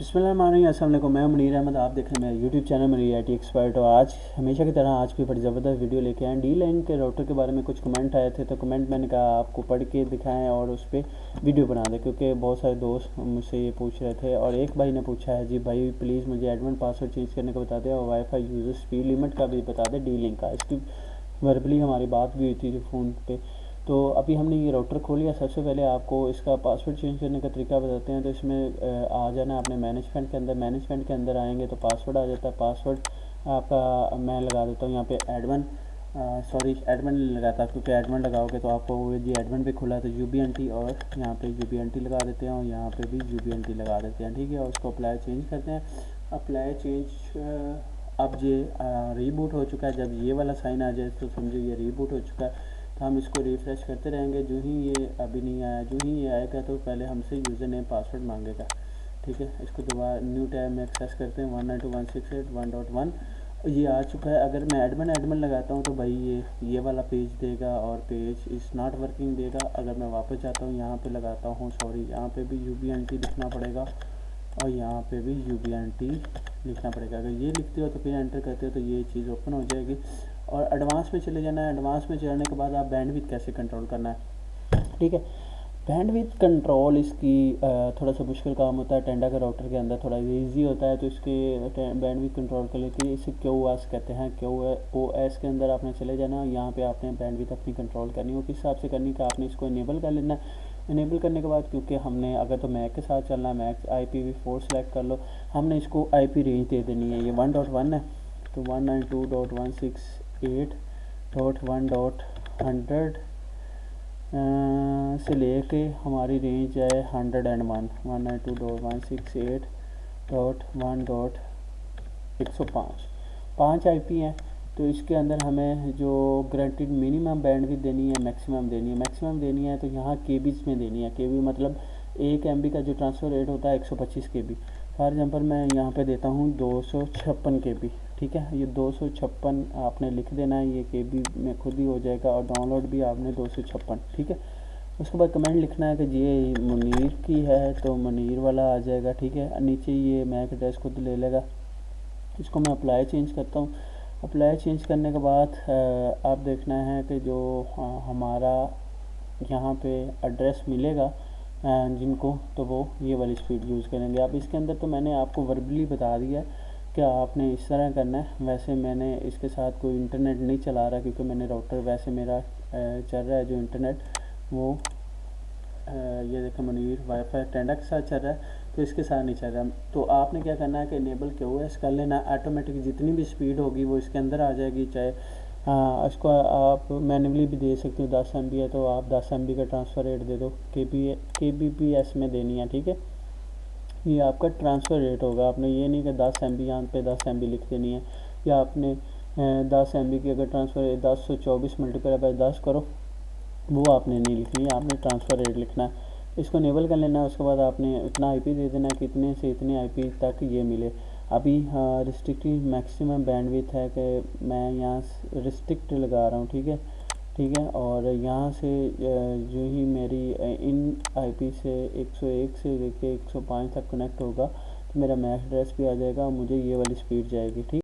बिस्मिल्लाहिर्रहमानिर्रहीम। अस्सलाम वालेकुम। मैं मुनीर अहमद, आप देख रहे हैं मेरा YouTube channel Munir IT expert. और आज हमेशा की तरह आज भी बड़ी ज़बरदस्त वीडियो लेके आए। डी लाइन के राउटर के बारे में कुछ कमेंट आए थे, तो कमेंट मैंने कहा आपको पढ़ के दिखाएं और उस पर वीडियो बना दें, क्योंकि बहुत सारे दोस्त मुझसे ये पूछ रहे थे। और एक भाई ने पूछा है, जी भाई प्लीज़ मुझे एडमिन पासवर्ड चेंज करने का बता दें और वाईफाई यूज़र स्पीड लिमिट का भी बता दें डी लिंक का। इसकी वर्बली हमारी बात भी हुई थी फ़ोन पे। तो अभी हमने ये राउटर खोल लिया। सबसे पहले आपको इसका पासवर्ड चेंज करने का तरीका बताते हैं। तो इसमें आ जाना आपने मैनेजमेंट के अंदर। मैनेजमेंट के अंदर आएंगे तो पासवर्ड आ जाता है। पासवर्ड आपका मैं लगा देता हूँ यहाँ पे एडमिन, एडमिन नहीं लगाता, क्योंकि एडमिन लगाओगे तो आपको जी एडमिन पे खुला है तो UBNT, और यहाँ पे UBNT लगा देते हैं और यहाँ पे भी UBNT लगा देते हैं। ठीक है, और उसको अप्लाई चेंज करते हैं। अप्लाई चेंज अब ये रीबूट हो चुका है। जब ये वाला साइन आ जाए तो समझो ये रीबूट हो चुका है। तो हम इसको रिफ़्रेश करते रहेंगे। जो ही ये अभी नहीं आया, जो ही ये आएगा तो पहले हमसे यूज़र नेम पासवर्ड मांगेगा। ठीक है, इसको दोबारा न्यू टैब में एक्सेस करते हैं। 192.168.1.1 ये आ चुका है। अगर मैं एडमिन लगाता हूँ तो भाई ये वाला पेज देगा और पेज इज़ नॉट वर्किंग देगा। अगर मैं वापस जाता हूँ, यहाँ पे लगाता हूँ, यहाँ पे भी UBNT लिखना पड़ेगा और यहाँ पे भी UBNT लिखना पड़ेगा। अगर ये लिखते हो तो फिर एंटर करते हो तो ये चीज़ ओपन हो जाएगी। और एडवांस में चले जाना है। एडवांस में चलने के बाद आप बैंडविड्थ कैसे कंट्रोल करना है। ठीक है, बैंडविड्थ कंट्रोल इसकी थोड़ा सा मुश्किल काम होता है। टेंडा के राउटर के अंदर थोड़ा इजी होता है। तो इसके बैंडविड्थ कंट्रोल कर लेते हैं, इसे QoS कहते हैं। QoS के अंदर आपने चले जाना। यहाँ पे आपने बैंडविड्थ अपनी कंट्रोल करनी हो, किस हिसाब से करनी का आपने इसको इनेबल कर लेना है। इनेबल करने के बाद, क्योंकि हमने अगर तो मैक के साथ चलना है, मैक IPv4 सेलेक्ट कर लो। हमने इसको IP रेंज दे देनी है। ये 1.1 है तो 192.168.1.100 से लेके हमारी रेंज है 101, 192.168.1.105 5 IP हैं। तो इसके अंदर हमें जो गारंटीड मिनिमम बैंडविड्थ देनी है, मैक्सिमम देनी है तो यहाँ केबीज में देनी है। केबी मतलब 1 MB का जो ट्रांसफ़र रेट होता है 125 KB। फॉर एग्जांपल मैं यहाँ पे देता हूँ 256 KB। ठीक है, ये 256 आपने लिख देना है। ये KB में खुद ही हो जाएगा और डाउनलोड भी आपने 256। ठीक है, उसके बाद कमेंट लिखना है कि ये मुनीर की है तो मुनीर वाला आ जाएगा। ठीक है, नीचे ये मैक एड्रेस खुद ले लेगा। इसको मैं अप्लाई चेंज करता हूँ। अप्लाई चेंज करने के बाद आप देखना है कि जो हमारा यहाँ पे एड्रेस मिलेगा जिनको, तो वो ये वाली स्पीड यूज़ करेंगे। अब इसके अंदर तो मैंने आपको वर्बली बता दिया कि आपने इस तरह करना है। वैसे मैंने इसके साथ कोई इंटरनेट नहीं चला रहा, क्योंकि मैंने राउटर वैसे मेरा चल रहा है जो इंटरनेट वो ये देखो मुनीर वाईफाई टेंडा के साथ चल रहा है, तो इसके साथ नहीं चल रहा। तो आपने क्या करना है कि इनेबल QoS कर लेना। ऑटोमेटिक जितनी भी स्पीड होगी वो इसके अंदर आ जाएगी। चाहे इसको आप मैन्युअली भी दे सकते हो। 10 MB है तो आप 10 MB का ट्रांसफ़र रेट दे दो। KBPS में देनी है। ठीक है, ये आपका ट्रांसफ़र रेट होगा। आपने ये नहीं कि 10 MB यहाँ पे 10 MB लिख देनी है, या आपने 10 MB की अगर ट्रांसफ़र 1024 मल्टीप्लाई बाय 10 करो, वो आपने नहीं लिखनी है। आपने ट्रांसफ़र रेट लिखना है। इसको इनेबल कर लेना है। उसके बाद आपने इतना IP दे देना है कि इतने से इतने IP तक ये मिले। अभी रिस्ट्रिक्टेड मैक्सिमम बैंडविड्थ है कि मैं यहाँ रिस्ट्रिक्ट लगा रहा हूँ। ठीक है, और यहाँ से जो ही मेरी इन IP से 101 से लेके 105 तक कनेक्ट होगा तो मेरा मैक एड्रेस भी आ जाएगा और मुझे ये वाली स्पीड जाएगी। ठीक।